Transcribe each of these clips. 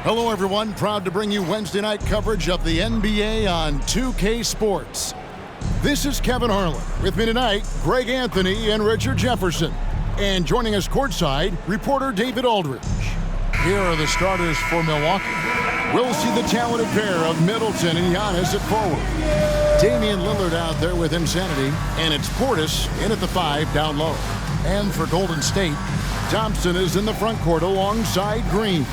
Hello, everyone. Proud to bring you Wednesday night coverage of the NBA on 2K Sports. This is Kevin Harlan. With me tonight, Greg Anthony and Richard Jefferson. And joining us courtside, reporter David Aldridge. Here are the starters for Milwaukee. We'll see the talented pair of Middleton and Giannis at forward. Damian Lillard out there with Insanity, and it's Portis in at the 5 down low. And for Golden State, Thompson is in the front court alongside Green.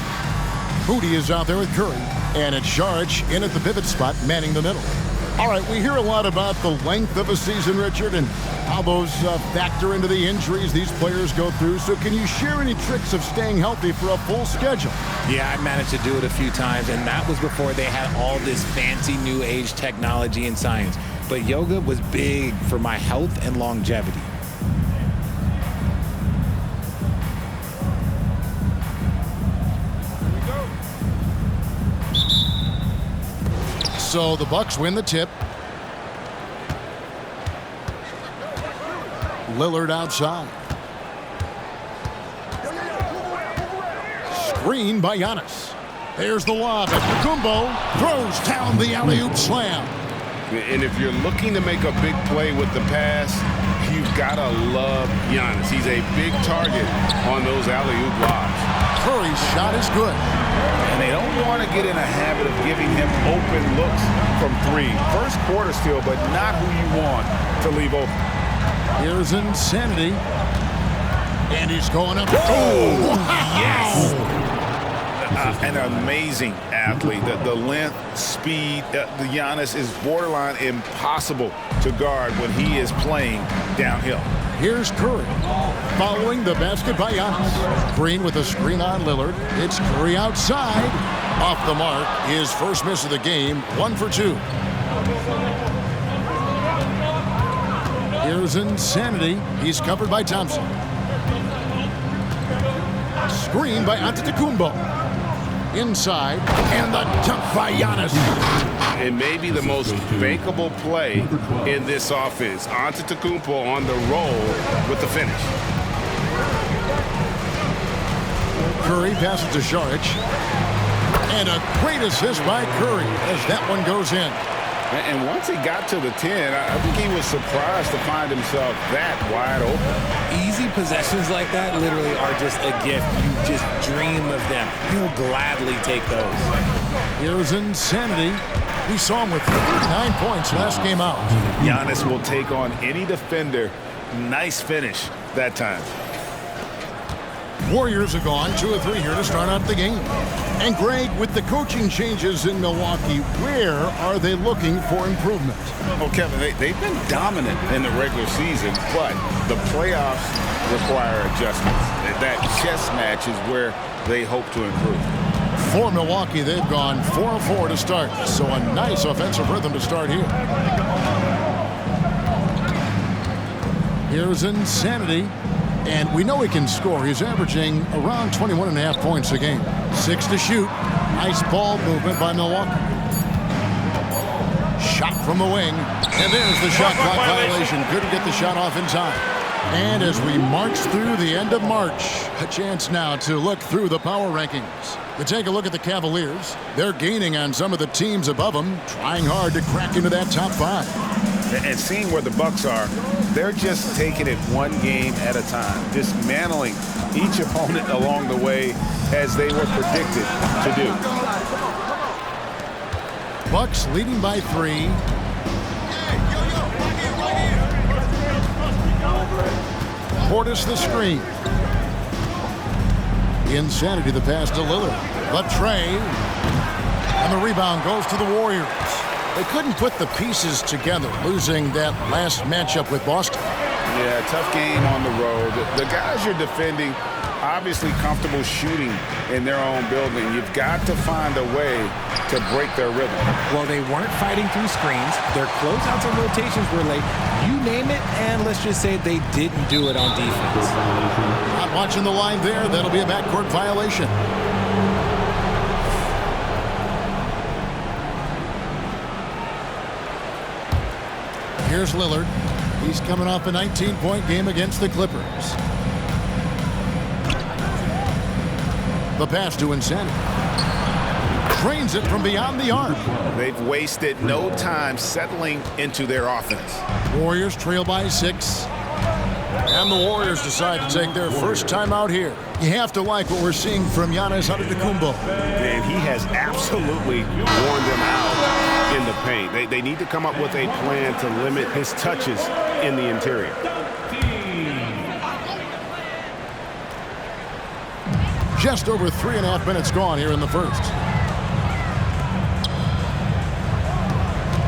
Moody is out there with Curry, and it's Saric in at the pivot spot, manning the middle. All right, we hear a lot about the length of a season, Richard, and how those factor into the injuries these players go through. So can you share any tricks of staying healthy for a full schedule? Yeah, I managed to do it a few times, and that was before they had all this fancy new age technology and science. But yoga was big for my health and longevity. So the Bucks win the tip. Lillard outside. Screen by Giannis. There's the lob. Kumbo throws down the alley-oop slam. And if you're looking to make a big play with the pass, you've got to love Giannis. He's a big target on those alley-oop lobs. Curry's shot is good. And they don't want to get in a habit of giving him open looks from three. First quarter still, but not who you want to leave open. Here's Insanity. And he's going up. Oh, wow. Yes! An amazing athlete. The length, speed, the Giannis is borderline impossible to guard when he is playing downhill. Here's Curry. Following the basket by Giannis. Green with a screen on Lillard. It's Curry outside. Off the mark. His first miss of the game. 1 for 2. Here's Insanity. He's covered by Thompson. Screen by Antetokounmpo. Inside, and the dunk by Giannis. It may be the most bankable play in this offense. Antetokounmpo on the roll with the finish. Curry passes to Saric. And a great assist by Curry as that one goes in. And once he got to the 10, I think he was surprised to find himself that wide open. Easy possessions like that literally are just a gift. You just dream of them. You'll gladly take those. Here's Insanity. We saw him with 39 points last game out. Giannis will take on any defender. Nice finish that time. Warriors are gone 2 or 3 here to start out the game. And Greg, with the coaching changes in Milwaukee, where are they looking for improvement? Well, Kevin, they've been dominant in the regular season, but the playoffs require adjustments. That chess match is where they hope to improve. For Milwaukee, they've gone 4-4 to start, so a nice offensive rhythm to start here. Here's Insanity. And we know he can score. He's averaging around 21.5 points a game. 6 to shoot. Nice ball movement by Milwaukee. Shot from the wing. And there's the shot clock violation. Couldn't get the shot off in time. And as we march through the end of March, a chance now to look through the power rankings. We take a look at the Cavaliers. They're gaining on some of the teams above them, trying hard to crack into that top 5. And seeing where the Bucks are, they're just taking it one game at a time, dismantling each opponent along the way as they were predicted to do. Bucks leading by 3. Portis the screen. Insanity the pass to Lillard. The tray. And the rebound goes to the Warriors. They couldn't put the pieces together, losing that last matchup with Boston. Yeah, tough game on the road. The guys you're defending, obviously comfortable shooting in their own building. You've got to find a way to break their rhythm. Well, they weren't fighting through screens. Their closeouts and rotations were late. You name it, and let's just say they didn't do it on defense. Not watching the line there. That'll be a backcourt violation. Here's Lillard. He's coming off a 19-point game against the Clippers. The pass to Insanity. Drains it from beyond the arc. They've wasted no time settling into their offense. Warriors trail by 6. And the Warriors decide to take their first time out here. You have to like what we're seeing from Giannis Antetokounmpo. And he has absolutely worn them out in the paint. They need to come up with a plan to limit his touches in the interior. Just over 3.5 minutes gone here in the first.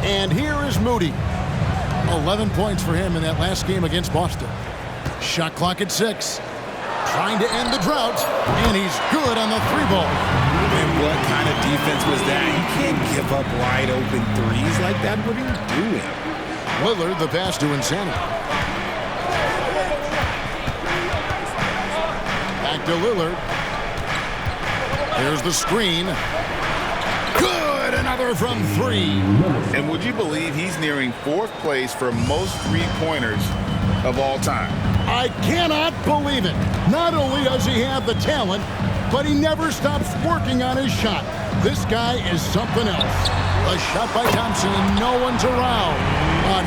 And here is Moody. 11 points for him in that last game against Boston. Shot clock at 6. Trying to end the drought. And he's good on the 3-ball. And what kind of defense was that? You can't give up wide open threes like that. What are you doing? Lillard, the pass to Insanity. Back to Lillard. Here's the screen. Good! Another from 3. And would you believe he's nearing 4th place for most three-pointers of all time? I cannot believe it. Not only does he have the talent, but he never stops working on his shot. This guy is something else. A shot by Thompson and no one's around.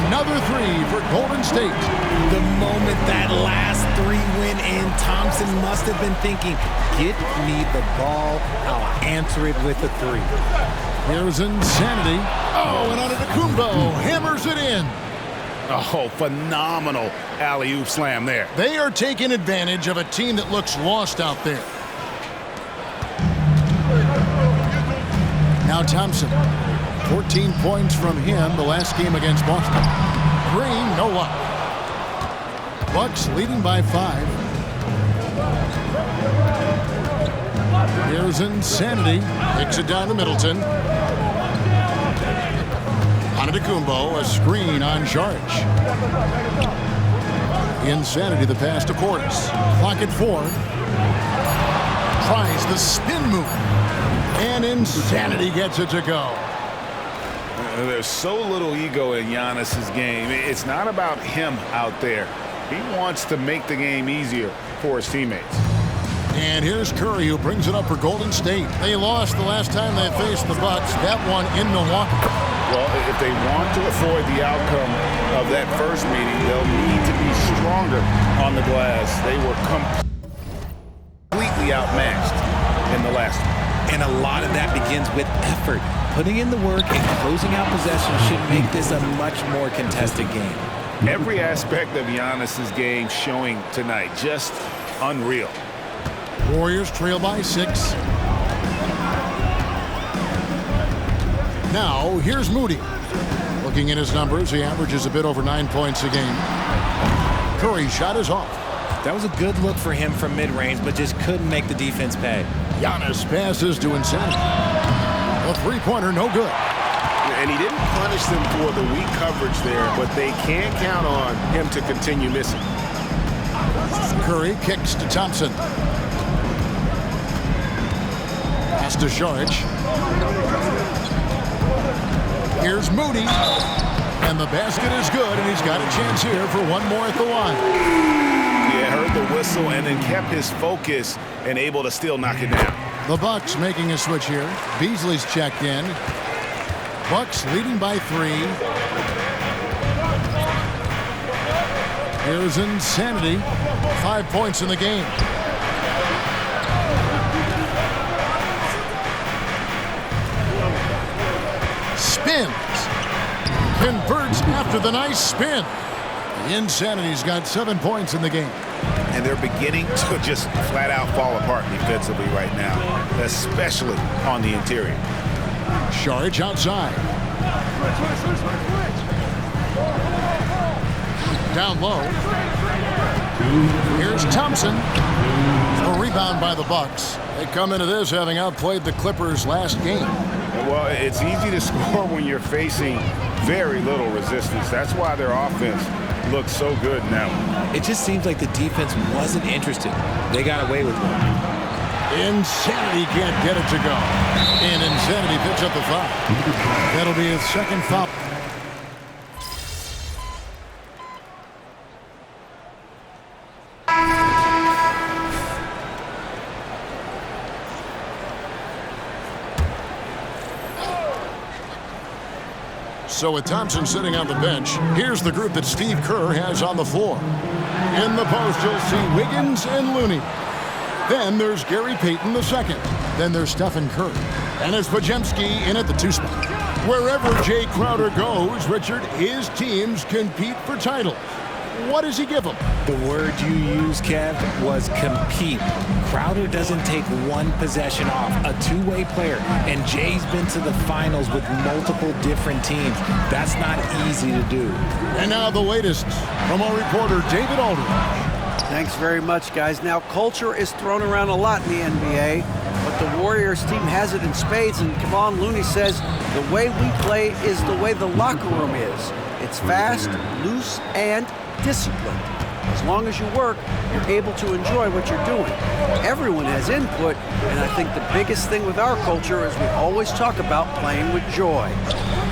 Another 3 for Golden State. The moment that last 3 went in, Thompson must have been thinking, get me the ball, I'll answer it with a 3. Here's Insanity. Oh, and Antetokounmpo hammers it in. Oh, phenomenal alley-oop slam there. They are taking advantage of a team that looks lost out there. Now Thompson. 14 points from him the last game against Boston. Green, no luck. Bucks leading by 5. Here's Insanity. Takes it down to Middleton. Antetokounmpo, a screen on Saric. Insanity, the pass to Portis. Clock at 4. Tries the spin move. And Insanity gets it to go. There's so little ego in Giannis's game. It's not about him out there. He wants to make the game easier for his teammates. And here's Curry, who brings it up for Golden State. They lost the last time they faced the Bucks. That one in Milwaukee. Well, if they want to avoid the outcome of that first meeting, they'll need to be stronger on the glass. They were completely outmatched in the last one. And a lot of that begins with effort. Putting in the work and closing out possession should make this a much more contested game. Every aspect of Giannis's game showing tonight, just unreal. Warriors trail by 6. Now, here's Moody. Looking at his numbers, he averages a bit over 9 points a game. Curry's shot is off. That was a good look for him from mid-range, but just couldn't make the defense pay. Giannis passes to Insanity. A 3-pointer, no good. And he didn't punish them for the weak coverage there, but they can't count on him to continue missing. Curry kicks to Thompson. Pass to Saric. Here's Moody. And the basket is good, and he's got a chance here for one more at the line. Yeah, heard the whistle and then kept his focus and able to still knock it down. The Bucks making a switch here. Beasley's checked in. Bucks leading by 3. Here's Insanity. 5 points in the game. Spins. Converts after the nice spin. Insanity's got 7 points in the game. And they're beginning to just flat out fall apart defensively right now, especially on the interior. Saric outside. Down low. Here's Thompson. A rebound by the Bucks. They come into this having outplayed the Clippers last game. Well, it's easy to score when you're facing very little resistance. That's why their offense looks so good now. It just seems like the defense wasn't interested. They got away with it. Insanity can't get it to go. And Insanity picks up the foul. That'll be his second foul. So with Thompson sitting on the bench, here's the group that Steve Kerr has on the floor. In the post, you'll see Wiggins and Looney. Then there's Gary Payton II. Then there's Stephen Curry. And there's Podziemski in at the 2 spot. Wherever Jay Crowder goes, Richard, his teams compete for titles. What does he give them? The word you used, Kev, was compete. Crowder doesn't take one possession off, a two-way player, and Jay's been to the finals with multiple different teams. That's not easy to do. And now the latest from our reporter, David Aldridge. Thanks very much, guys. Now, culture is thrown around a lot in the NBA, but the Warriors team has it in spades, and Kevon Looney says the way we play is the way the locker room is. It's fast, loose, and disciplined. As long as you work, you're able to enjoy what you're doing. Everyone has input, and I think the biggest thing with our culture is we always talk about playing with joy.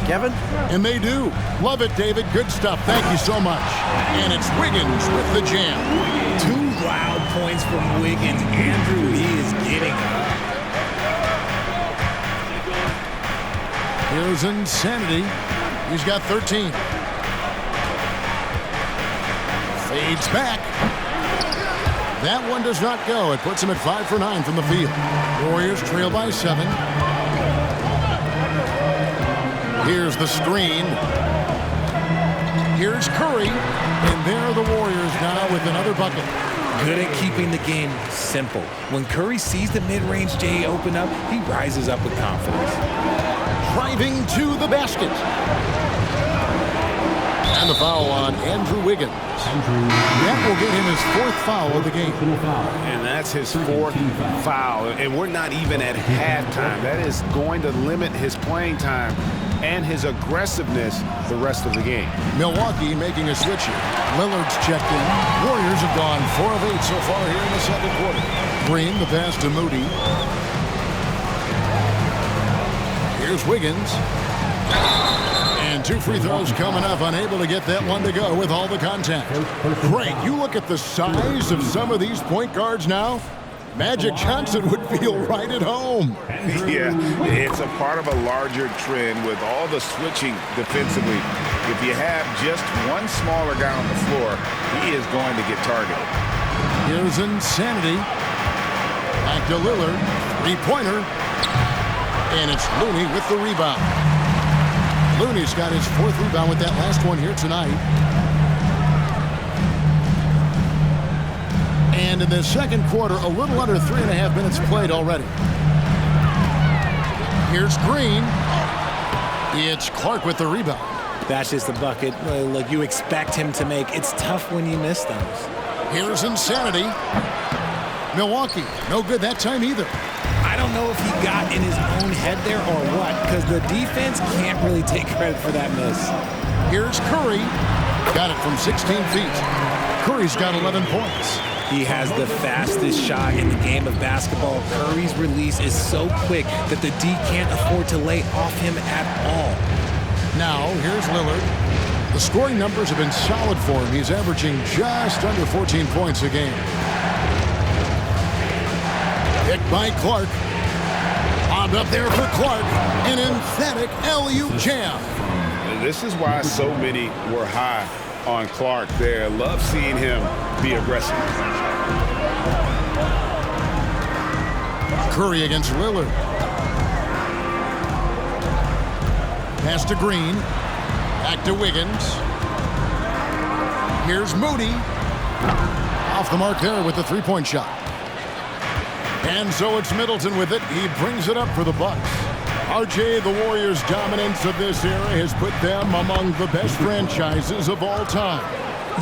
Kevin? And they do. Love it, David. Good stuff. Thank you so much. And it's Wiggins with the jam. 2 loud points from Wiggins. Andrew, he is getting up. Here's Insanity. He's got 13. Fades back. That one does not go. It puts him at 5 for 9 from the field. Warriors trail by 7. Here's the screen. Here's Curry. And there are the Warriors now with another bucket. Good at keeping the game simple. When Curry sees the mid-range Jay open up, he rises up with confidence. Driving to the basket. And the foul on Andrew Wiggins. That will get him his 4th foul of the game. And that's his 4th foul. And we're not even at halftime. That is going to limit his playing time and his aggressiveness the rest of the game. Milwaukee making a switch here. Lillard's checked in. Warriors have gone 4 of 8 so far here in the second quarter. Green, the pass to Moody. Here's Wiggins. And 2 free throws coming up, unable to get that one to go with all the contact. Great. You look at the size of some of these point guards now. Magic Johnson would feel right at home. Yeah, it's a part of a larger trend with all the switching defensively. If you have just one smaller guy on the floor, he is going to get targeted. Here's Insanity. Back to Lillard. 3-pointer. And it's Looney with the rebound. Looney's got his 4th rebound with that last one here tonight. And in the second quarter, a little under 3.5 minutes played already. Here's Green. It's Clark with the rebound. That's just a bucket like you expect him to make. It's tough when you miss those. Here's Insanity. Milwaukee, no good that time either. I don't know if he got in his own head there or what, because the defense can't really take credit for that miss. Here's Curry. Got it from 16 feet. Curry's got 11 points. He has the fastest shot in the game of basketball. Curry's release is so quick that the D can't afford to lay off him at all. Now, here's Lillard. The scoring numbers have been solid for him. He's averaging just under 14 points a game. Picked by Clark. Bobbed up there for Clark. An emphatic alley-oop jam. This is why so many were high on Clark there. Love seeing him be aggressive. Curry against Lillard. Pass to Green. Back to Wiggins. Here's Moody. Off the mark there with the 3-point shot. And so it's Middleton with it. He brings it up for the Bucks. RJ, the Warriors' dominance of this era has put them among the best franchises of all time.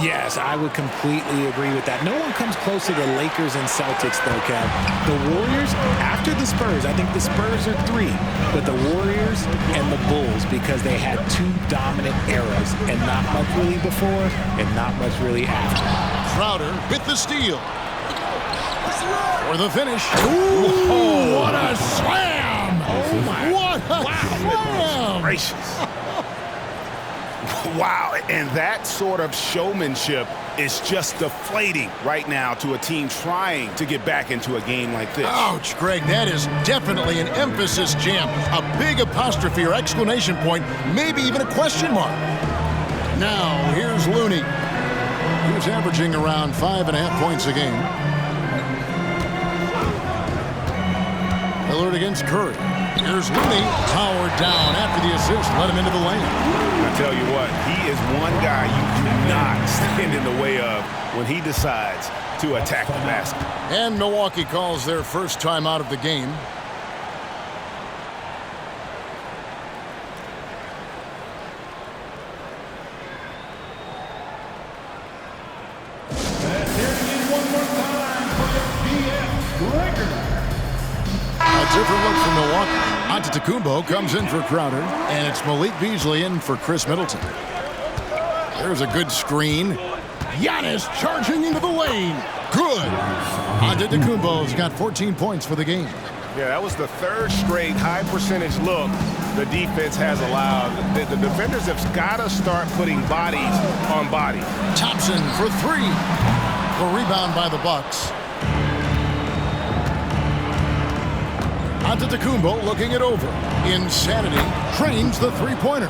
Yes, I would completely agree with that. No one comes close to the Lakers and Celtics, though, Kev. The Warriors, after the Spurs, I think the Spurs are 3, but the Warriors and the Bulls, because they had 2 dominant eras, and not much really before, and not much really after. Crowder with the steal. For the finish. Ooh, what a slam! Oh, my. What a slam! Gracious. Wow, and that sort of showmanship is just deflating right now to a team trying to get back into a game like this. Ouch, Greg, that is definitely an emphasis jam. A big apostrophe or exclamation point, maybe even a question mark. Now, here's Looney. He's averaging around 5.5 points a game. Lillard against Curry. Here's Looney, powered down after the assist, let him into the lane. I tell you what, he is one guy you do not stand in the way of when he decides to attack the basket. And Milwaukee calls their first time out of the game. Different look from Milwaukee. Antetokounmpo comes in for Crowder, and it's Malik Beasley in for Chris Middleton. There's a good screen. Giannis charging into the lane. Good. Antetokounmpo's got 14 points for the game. Yeah, that was the third straight high-percentage look the defense has allowed. The defenders have got to start putting bodies on body. Thompson for three. The rebound by the Bucks. Antetokounmpo looking it over. Insanity trains the three-pointer.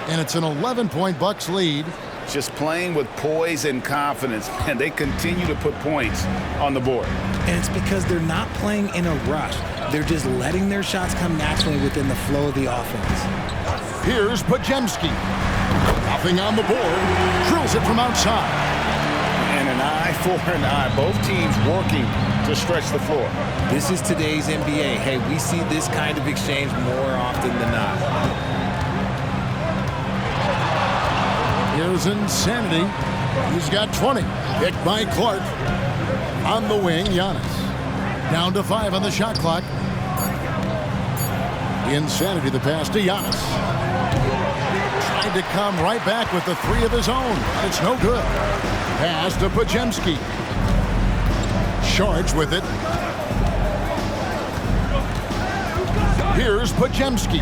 And it's an 11-point Bucks lead. Just playing with poise and confidence, and they continue to put points on the board. And it's because they're not playing in a rush. They're just letting their shots come naturally within the flow of the offense. Here's Podziemski. Nothing on the board. Drills it from outside. And an eye for an eye. Both teams working to stretch the floor. This is today's NBA. Hey, we see this kind of exchange more often than not. Here's Insanity. He's got 20. Picked by Clark. On the wing, Giannis. Down to 5 on the shot clock. Insanity, the pass to Giannis. Tried to come right back with the three of his own. It's no good. Pass to Podziemski. Charged with it. Here's Podziemski.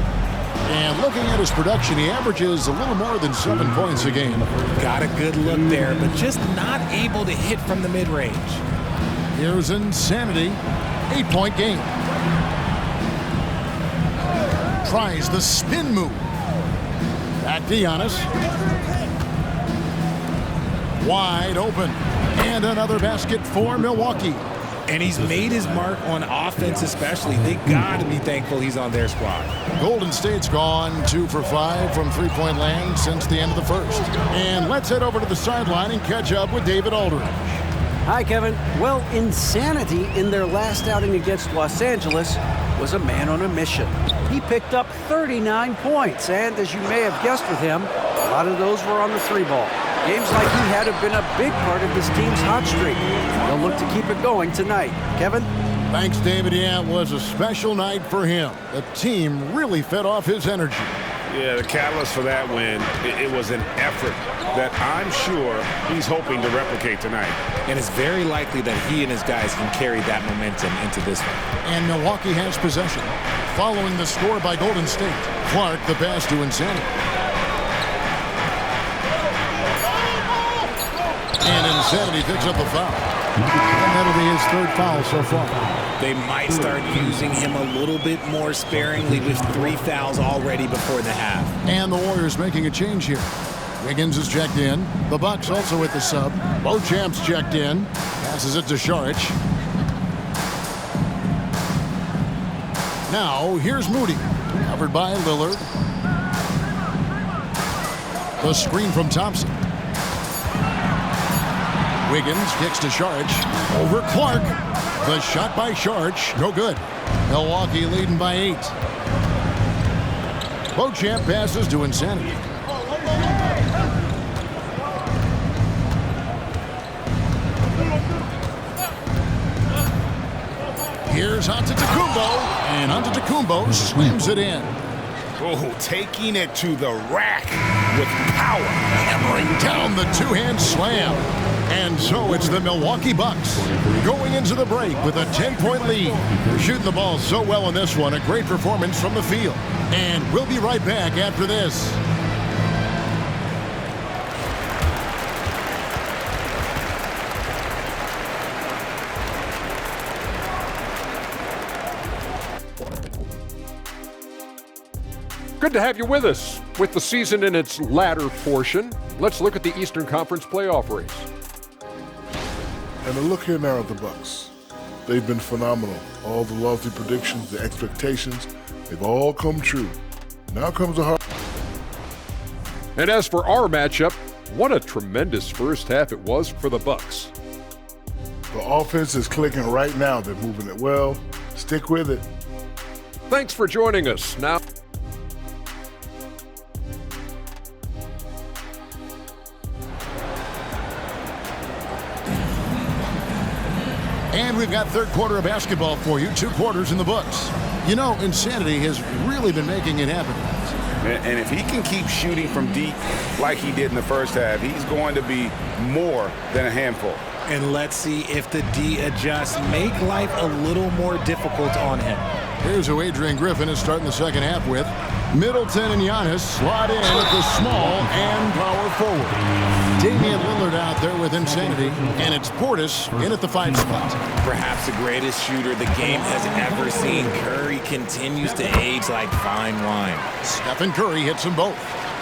And looking at his production, he averages a little more than 7 points a game. Got a good look there, but just not able to hit from the mid-range. Here's Insanity. 8-point game. Tries the spin move. Back to Giannis. Wide open. And another basket for Milwaukee. And he's made his mark on offense especially. They got to be thankful he's on their squad. Golden State's gone 2 for 5 from three-point land since the end of the first. And let's head over to the sideline and catch up with David Aldridge. Hi, Kevin. Well, Insanity in their last outing against Los Angeles was a man on a mission. He picked up 39 points, and as you may have guessed with him, a lot of those were on the three ball. Games like he had have been a big part of this team's hot streak. They'll look to keep it going tonight. Kevin? Thanks, David. Yeah, it was a special night for him. The team really fed off his energy. Yeah, the catalyst for that win, it was an effort that I'm sure he's hoping to replicate tonight. And it's very likely that he and his guys can carry that momentum into this one. And Milwaukee has possession. Following the score by Golden State, Clark the pass to Insanity. And Insanity picks up the foul. And that'll be his third foul so far. They might start using him a little bit more sparingly with 3 fouls already before the half. And the Warriors making a change here. Wiggins is checked in. The Bucks also with the sub. Both champs checked in. Passes it to Saric. Now, here's Moody. Covered by Lillard. The screen from Thompson. Wiggins kicks to Saric. Over Clark. The shot by Saric. No good. Milwaukee leading by 8. Beauchamp passes to Insanity. Here's Antetokounmpo. And Antetokounmpo slams it in. Oh, taking it to the rack with power. Hammering down the two-hand slam. And so it's the Milwaukee Bucks going into the break with a 10-point lead. They're shooting the ball so well in this one. A great performance from the field. And we'll be right back after this. Good to have you with us. With the season in its latter portion, let's look at the Eastern Conference playoff race. And a look here now at the Bucks. They've been phenomenal. All the lofty predictions, the expectations, they've all come true. Now comes the hard. And as for our matchup, what a tremendous first half it was for the Bucks. The offense is clicking right now. They're moving it well. Stick with it. Thanks for joining us. Now, And we've got third quarter of basketball for you, 2 quarters in the books. You know, Insanity has really been making it happen. And if he can keep shooting from deep like he did in the first half, he's going to be more than a handful. And let's see if the D adjusts, make life a little more difficult on him. Here's who Adrian Griffin is starting the second half with. Middleton and Giannis slot in at the small and power forward. Damian Lillard out there with Insanity, and it's Portis in at the 5 spot. Perhaps the greatest shooter the game has ever seen. Curry continues to age like fine wine. Stephen Curry hits them both.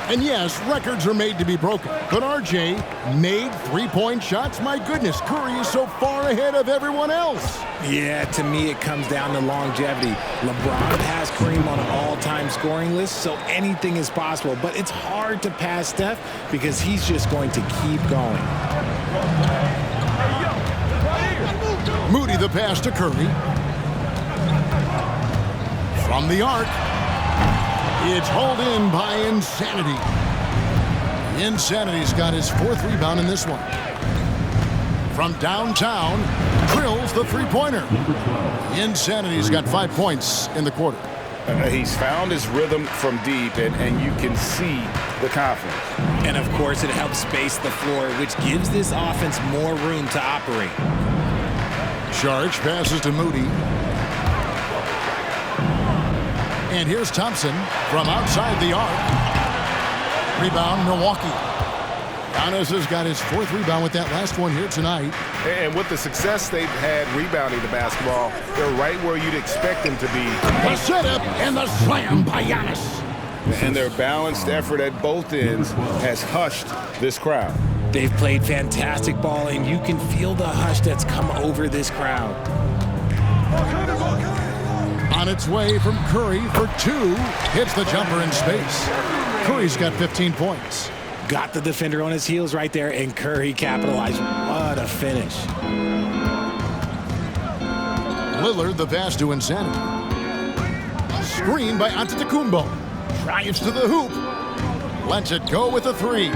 And yes, records are made to be broken. But RJ made 3-point shots. My goodness, Curry is so far ahead of everyone else. Yeah, to me it comes down to longevity. LeBron passed Kareem on an all-time scoring list, so anything is possible. But it's hard to pass Steph because he's just going to keep going. Moody the pass to Curry. From the arc. It's hauled in by Insanity. Insanity's got his 4th rebound in this one. From downtown, drills the 3-pointer. Insanity's got 5 points in the quarter. He's found his rhythm from deep, and you can see the confidence. And of course, it helps space the floor, which gives this offense more room to operate. Saric passes to Moody. And here's Thompson from outside the arc. Rebound, Milwaukee. Giannis has got his 4th rebound with that last one here tonight. And with the success they've had rebounding the basketball, they're right where you'd expect them to be. The setup and the slam by Giannis. And their balanced effort at both ends has hushed this crowd. They've played fantastic ball, and you can feel the hush that's come over this crowd. On its way from Curry for 2. Hits the jumper in space. Curry's got 15 points. Got the defender on his heels right there, and Curry capitalized. What a finish. Lillard the pass to Insanity. Screen by Antetokounmpo. Drives to the hoop. Lets it go with a 3.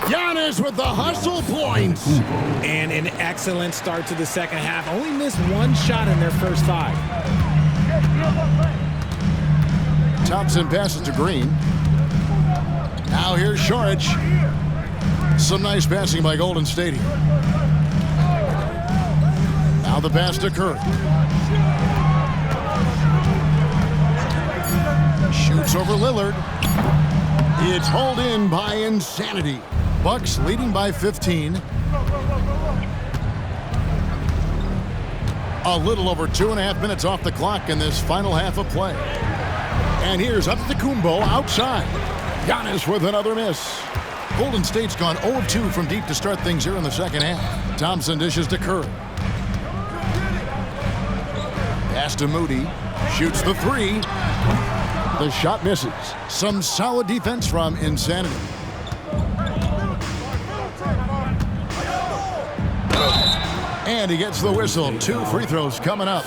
Giannis with the hustle points. And an excellent start to the second half. Only missed 1 shot in their first 5. Thompson passes to Green. Now here's Saric. Some nice passing by Golden State here. Now the pass to Curry. Shoots over Lillard. It's hauled in by Insanity. Bucks leading by 15. A little over 2.5 minutes off the clock in this final half of play. And here's Antetokounmpo outside. Giannis with another miss. Golden State's gone 0 of 2 from deep to start things here in the second half. Thompson dishes to Curry. Pass to Moody. Shoots the 3. The shot misses. Some solid defense from Insanity. And he gets the whistle. 2 free throws coming up.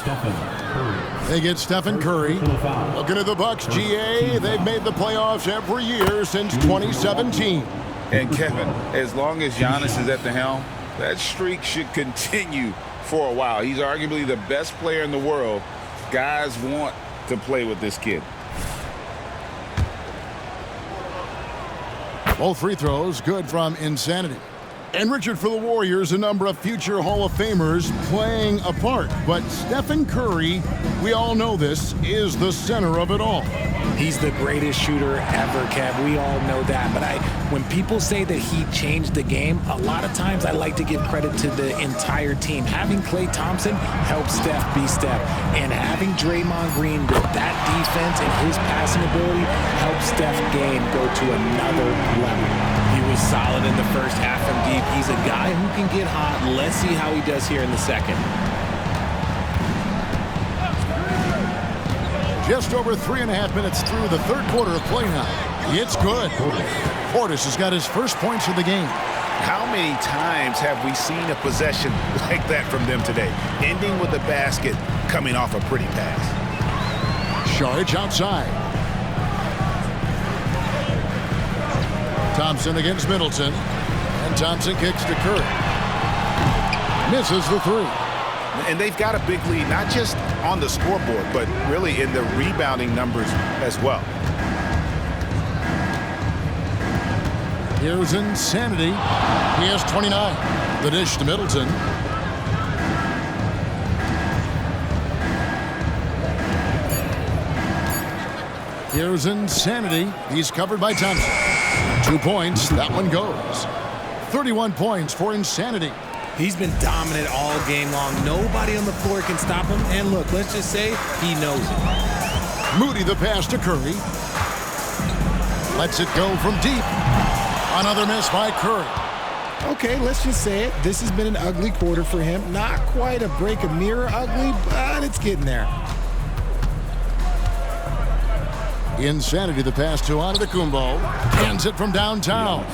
They get Stephen Curry. Looking at the Bucks, GA, they've made the playoffs every year since 2017. And Kevin, as long as Giannis is at the helm, that streak should continue for a while. He's arguably the best player in the world. Guys want to play with this kid. Both free throws good from Insanity. And Richard, for the Warriors, a number of future Hall of Famers playing a part. But Stephen Curry, we all know this, is the center of it all. He's the greatest shooter ever, Kev. We all know that. But when people say that he changed the game, a lot of times I like to give credit to the entire team. Having Klay Thompson help Steph be Steph. And having Draymond Green with that defense and his passing ability help Steph game go to another level. He was solid in the first half from deep. He's a guy who can get hot. Let's see how he does here in the second. Just over 3.5 minutes through the third quarter of play now. It's good. Portis has got his first points of the game. How many times have we seen a possession like that from them today, ending with a basket coming off a pretty pass? Saric outside. Thompson against Middleton. And Thompson kicks to Curry. Misses the three. And they've got a big lead, not just on the scoreboard, but really in the rebounding numbers as well. Here's Insanity. He has 29. The dish to Middleton. Here's Insanity. He's covered by Thompson. 2 points. That one goes. 31 points for Insanity. He's been dominant all game long. Nobody on the floor can stop him. And look, let's just say he knows it. Moody the pass to Curry. Lets it go from deep. Another miss by Curry. Okay, let's just say it. This has been an ugly quarter for him. Not quite a break a mirror ugly, but it's getting there. Insanity the pass to Antetokounmpo. Hands it from downtown.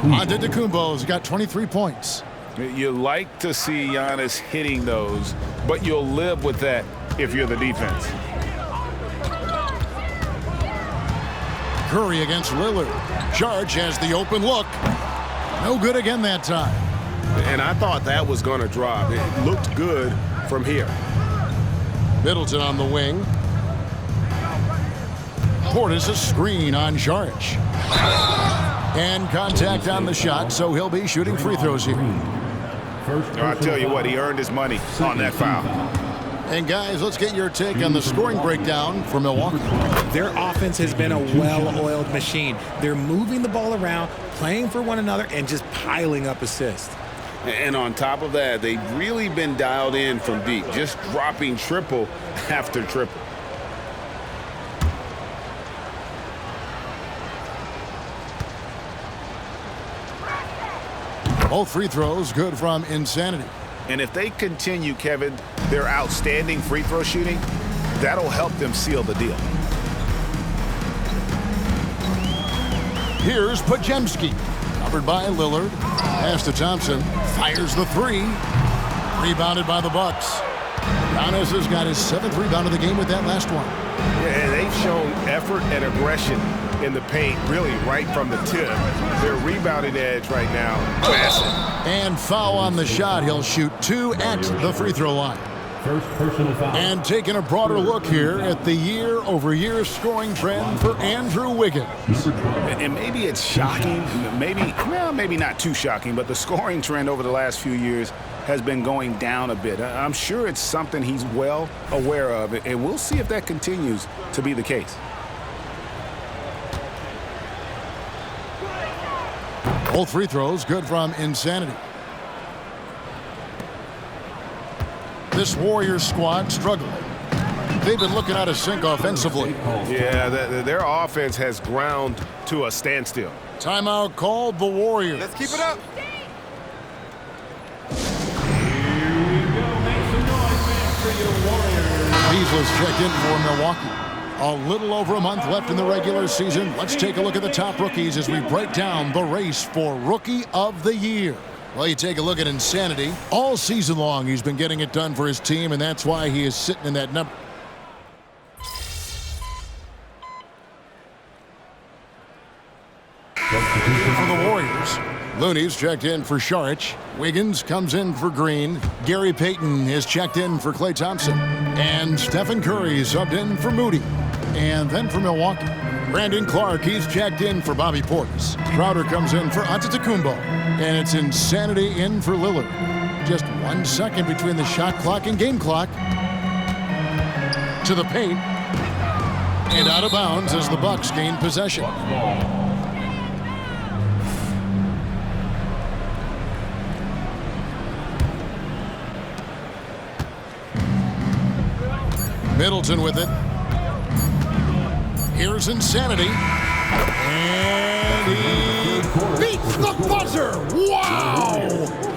Antetokounmpo's got 23 points. You like to see Giannis hitting those, but you'll live with that if you're the defense. Curry against Lillard. Saric has the open look. No good again that time. And I thought that was going to drop. It looked good from here. Middleton on the wing. Portis a screen on Saric. And contact on the shot, so he'll be shooting free throws here. I tell you what, he earned his money on that foul. And guys, let's get your take on the scoring breakdown for Milwaukee. Their offense has been a well-oiled machine. They're moving the ball around, playing for one another, and just piling up assists. And on top of that, they've really been dialed in from deep, just dropping triple after triple. Both free throws good from Insanity. And if they continue, Kevin, their outstanding free throw shooting, that'll help them seal the deal. Here's Podziemski. Covered by Lillard. Pass to Thompson. Fires the three. Rebounded by the Bucks. Giannis has got his 7th rebound of the game with that last one. Yeah, they've shown effort and aggression in the paint, really right from the tip. Their rebounding edge right now, massive. And foul on the shot. He'll shoot 2 at the free throw line. First personal foul. And taking a broader look here at the year-over-year scoring trend for Andrew Wiggins. And maybe it's shocking, maybe not too shocking, but the scoring trend over the last few years has been going down a bit. I'm sure it's something he's well aware of, and we'll see if that continues to be the case. Both free throws good from Insanity. This Warriors squad struggling. They've been looking out of sync offensively. Yeah, their offense has ground to a standstill. Timeout called the Warriors. Let's keep it up. Beasley's checked in for Milwaukee. A little over a month left in the regular season. Let's take a look at the top rookies as we break down the race for Rookie of the Year. Well, you take a look at Insanity. All season long, he's been getting it done for his team, and that's why he is sitting in that number. For the Warriors, Looney's checked in for Saric. Wiggins comes in for Green. Gary Payton is checked in for Klay Thompson. And Stephen Curry subbed in for Moody. And then for Milwaukee, Brandon Clark, he's checked in for Bobby Portis. Crowder comes in for Antetokounmpo. And it's Insanity in for Lillard. Just 1 second between the shot clock and game clock. To the paint. And out of bounds as the Bucks gain possession. Middleton with it. Here's Insanity. And he beats the buzzer. Wow!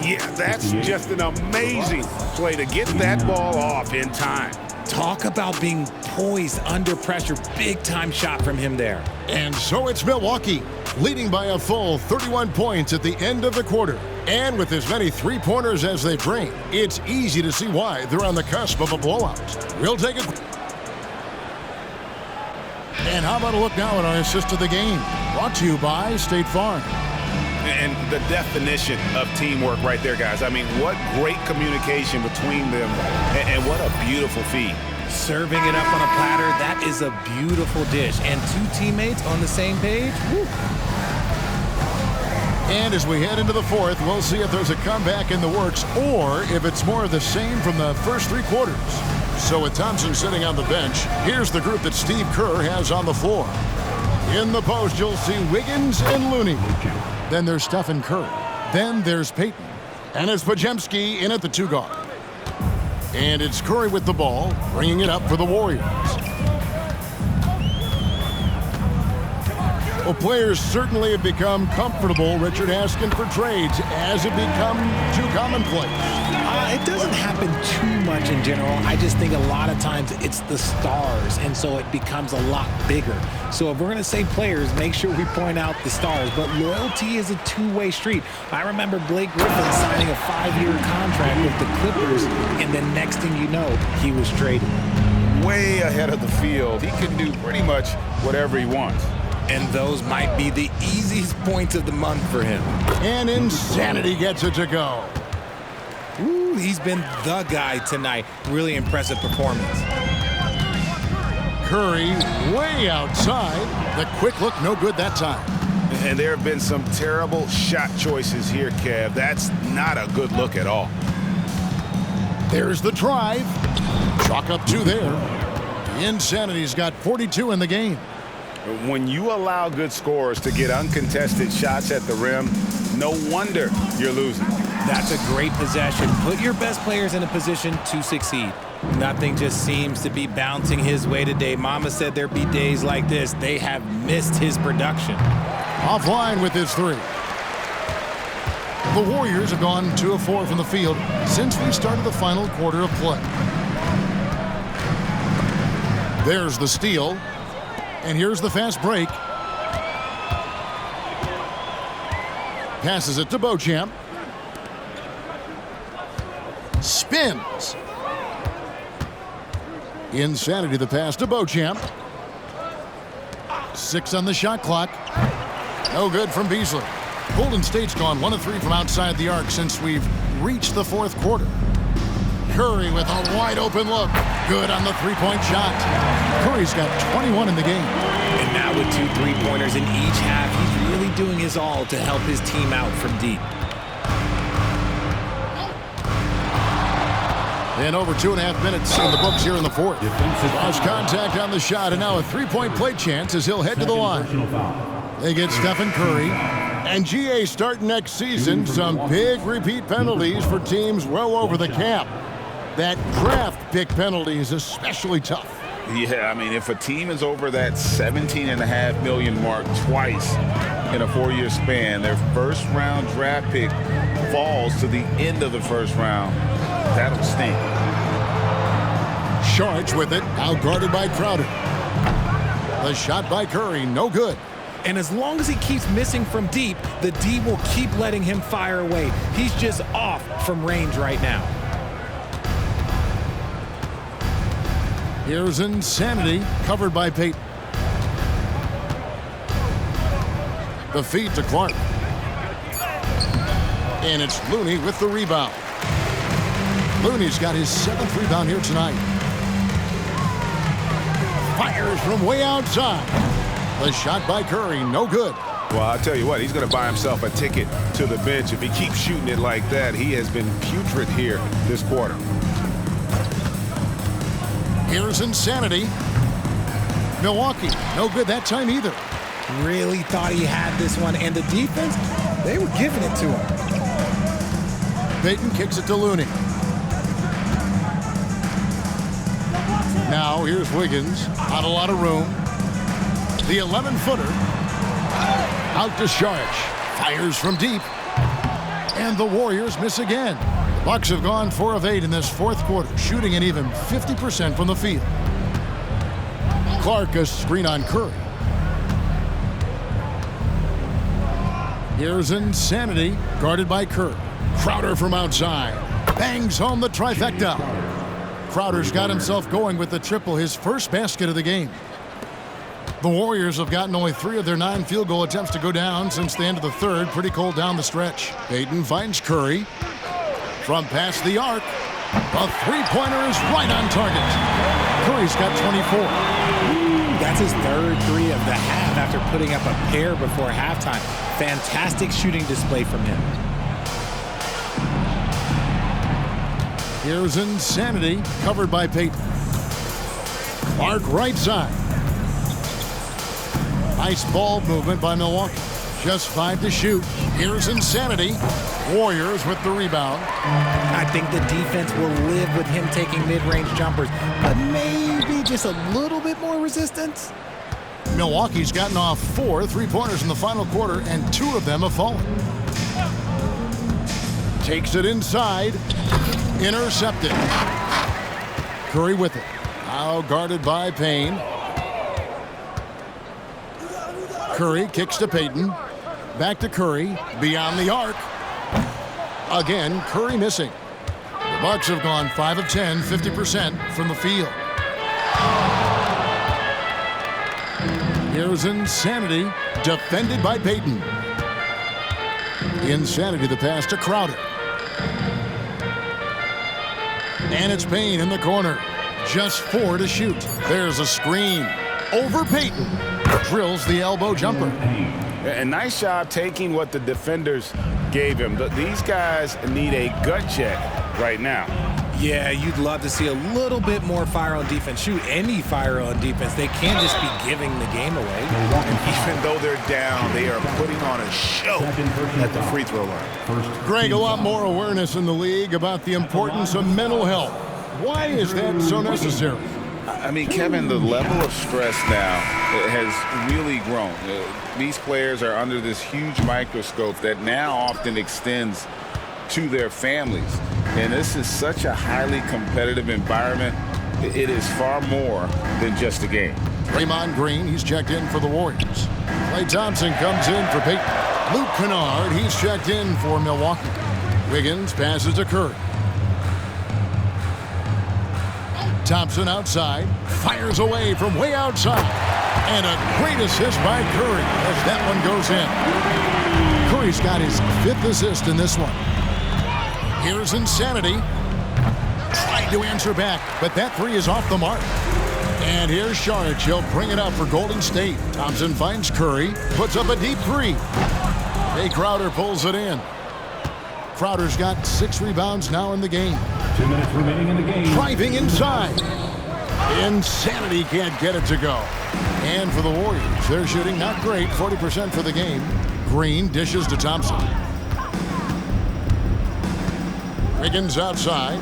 Yeah, that's just an amazing play to get that ball off in time. Talk about being poised under pressure. Big time shot from him there. And so it's Milwaukee, leading by a full 31 points at the end of the quarter. And with as many three-pointers as they bring, it's easy to see why they're on the cusp of a blowout. We'll take it. And how about a look now at our assist of the game? Brought to you by State Farm. And the definition of teamwork right there, guys. I mean, what great communication between them, and what a beautiful feed. Serving it up on a platter, that is a beautiful dish. And two teammates on the same page. Woo. And as we head into the fourth, we'll see if there's a comeback in the works or if it's more of the same from the first three quarters. So with Thompson sitting on the bench, here's the group that Steve Kerr has on the floor. In the post, you'll see Wiggins and Looney. Then there's Stephen Curry. Then there's Payton. And it's Podziemski in at the two guard. And it's Curry with the ball, bringing it up for the Warriors. Well, players certainly have become comfortable, Richard, asking for trades as it become too commonplace. It doesn't happen too much in general. I just think a lot of times it's the stars, and so it becomes a lot bigger. So if we're going to say players, make sure we point out the stars. But loyalty is a two-way street. I remember Blake Griffin signing a 5-year contract with the Clippers, and the next thing you know, he was traded. Way ahead of the field. He can do pretty much whatever he wants. And those might be the easiest points of the month for him. And Insanity gets it to go. Ooh, he's been the guy tonight. Really impressive performance. Curry way outside. The quick look, no good that time. And there have been some terrible shot choices here, Kev. That's not a good look at all. There's the drive. Chalk up two there. Insanity's got 42 in the game. When you allow good scorers to get uncontested shots at the rim, no wonder you're losing. That's a great possession. Put your best players in a position to succeed. Nothing just seems to be bouncing his way today. Mama said there'd be days like this. They have missed his production. Offline with his three. The Warriors have gone 2 of 4 from the field since we started the final quarter of play. There's the steal. And here's the fast break. Passes it to Beauchamp. Spins. Insanity the pass to Beauchamp. 6 on the shot clock. No good from Beasley. Golden State's gone 1 of 3 from outside the arc since we've reached the fourth quarter. Curry with a wide open look. Good on the three-point shot. Curry's got 21 in the game. And now with 2 3-pointers in each half, he's really doing his all to help his team out from deep. And over 2.5 minutes in the books here in the fourth. Lost contact on the shot, and now a three-point play chance as he'll head to the line. They get Stephen Curry. And GA starting next season, some big repeat penalties for teams well over the cap. That draft pick penalty is especially tough. Yeah, I mean, if a team is over that $17.5 million mark twice in a 4-year span, their first-round draft pick falls to the end of the first round, that'll stink. Sharge with it, out-guarded by Crowder. The shot by Curry, no good. And as long as he keeps missing from deep, the D will keep letting him fire away. He's just off from range right now. Here's Insanity, covered by Payton. The feed to Clark. And it's Looney with the rebound. Looney's got his 7th rebound here tonight. Fires from way outside. The shot by Curry, no good. Well, I'll tell you what, he's going to buy himself a ticket to the bench. If he keeps shooting it like that, he has been putrid here this quarter. Here's Insanity. Milwaukee, no good that time either. Really thought he had this one, and the defense, they were giving it to him. Payton kicks it to Looney. Now here's Wiggins. Not a lot of room. The 11-footer. Out to Saric. Fires from deep. And the Warriors miss again. The Bucks have gone 4 of 8 in this fourth quarter, shooting an even 50% from the field. Clark a screen on Curry. Here's Insanity, guarded by Curry. Crowder from outside. Bangs home the trifecta. Crowder's got himself going with the triple, his first basket of the game. The Warriors have gotten only 3 of their 9 field goal attempts to go down since the end of the third. Pretty cold down the stretch. Payton finds Curry. From past the arc. The three-pointer is right on target. Curry's got 24. That's his third 3 of the half after putting up a pair before halftime. Fantastic shooting display from him. Here's Insanity, covered by Payton. Clark right side. Nice ball movement by Milwaukee. Just 5 to shoot. Here's Insanity. Warriors with the rebound. I think the defense will live with him taking mid-range jumpers, but maybe just a little bit more resistance. Milwaukee's gotten off 4 3-pointers in the final quarter, and 2 of them have fallen. Takes it inside. Intercepted. Curry with it. Now guarded by Payne. Curry kicks to Payton. Back to Curry. Beyond the arc. Again, Curry missing. The Bucks have gone 5 of 10, 50% from the field. Here's Insanity, defended by Payton. Insanity, the pass to Crowder. And it's Payne in the corner. Just 4 to shoot. There's a screen. Over Payton. Drills the elbow jumper. A nice job taking what the defenders gave him. These guys need a gut check right now. Yeah, you'd love to see a little bit more fire on defense. Shoot, any fire on defense. They can't just be giving the game away. And even though they're down, they are putting on a show at the free throw line. Greg, a lot more awareness in the league about the importance of mental health. Why is that so necessary? I mean, Kevin, the level of stress now has really grown. These players are under this huge microscope that now often extends to their families. And this is such a highly competitive environment. It is far more than just a game. Draymond Green, he's checked in for the Warriors. Klay Thompson comes in for Payton. Luke Kennard, he's checked in for Milwaukee. Wiggins passes to Curry. Thompson outside, fires away from way outside. And a great assist by Curry as that one goes in. Curry's got his 5th assist in this one. Here's Insanity. Tried to answer back, but that 3 is off the mark. And here's Saric. He'll bring it up for Golden State. Thompson finds Curry, puts up a deep 3. Jay Crowder pulls it in. Crowder's got 6 rebounds now in the game. 2 minutes remaining in the game. Driving inside. Insanity can't get it to go. And for the Warriors, they're shooting not great, 40% for the game. Green dishes to Thompson. Wiggins outside.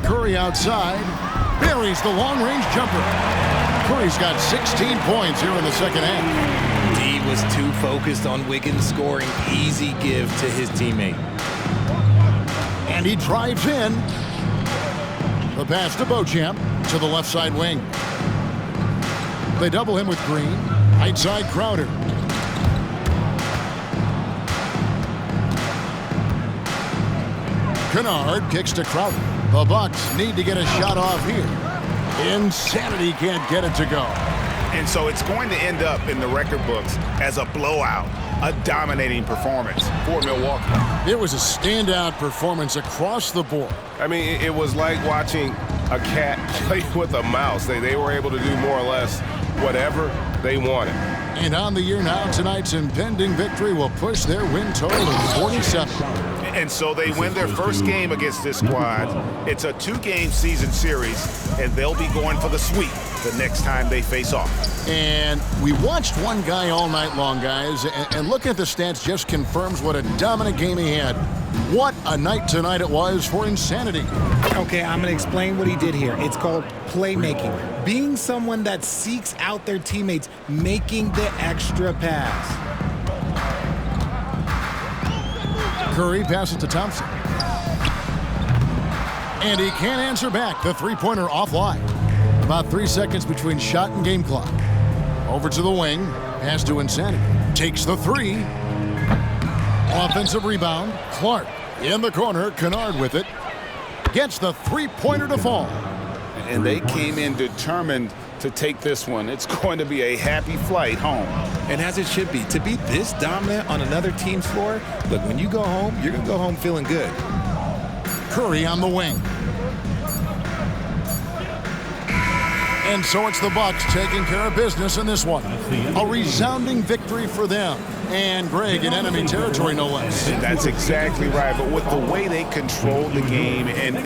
Curry outside. Buries the long-range jumper. Curry's got 16 points here in the second half. D was too focused on Wiggins scoring. Easy give to his teammate. And he drives in. The pass to Beauchamp to the left side wing. They double him with Green. Right side Crowder. Kennard kicks to Crowder. The Bucks need to get a shot off here. Insanity can't get it to go. And so it's going to end up in the record books as a blowout, a dominating performance for Milwaukee. It was a standout performance across the board. I mean, it was like watching a cat play with a mouse. They were able to do more or less whatever they wanted. And on the year now, tonight's impending victory will push their win total to 47. And so they win their first game against this squad. It's a 2-game season series, and they'll be going for the sweep the next time they face off. And we watched one guy all night long, guys, and looking at the stats just confirms what a dominant game he had. What a night tonight it was for Insanity. Okay, I'm going to explain what he did here. It's called playmaking. Being someone that seeks out their teammates, making the extra pass. Curry passes to Thompson. And he can't answer back. The three-pointer offline. About 3 seconds between shot and game clock. Over to the wing. Pass to Insanity. Takes the three. Offensive rebound. Clark in the corner. Kennard with it. Gets the three-pointer to fall. And they came in determined to take this one. It's going to be a happy flight home. And as it should be. To be this dominant on another team's floor, look, when you go home, you're going to go home feeling good. Curry on the wing. And so it's the Bucks taking care of business in this one. A resounding victory for them. And Greg in enemy territory, no less. That's exactly right. But with the way they controlled the game and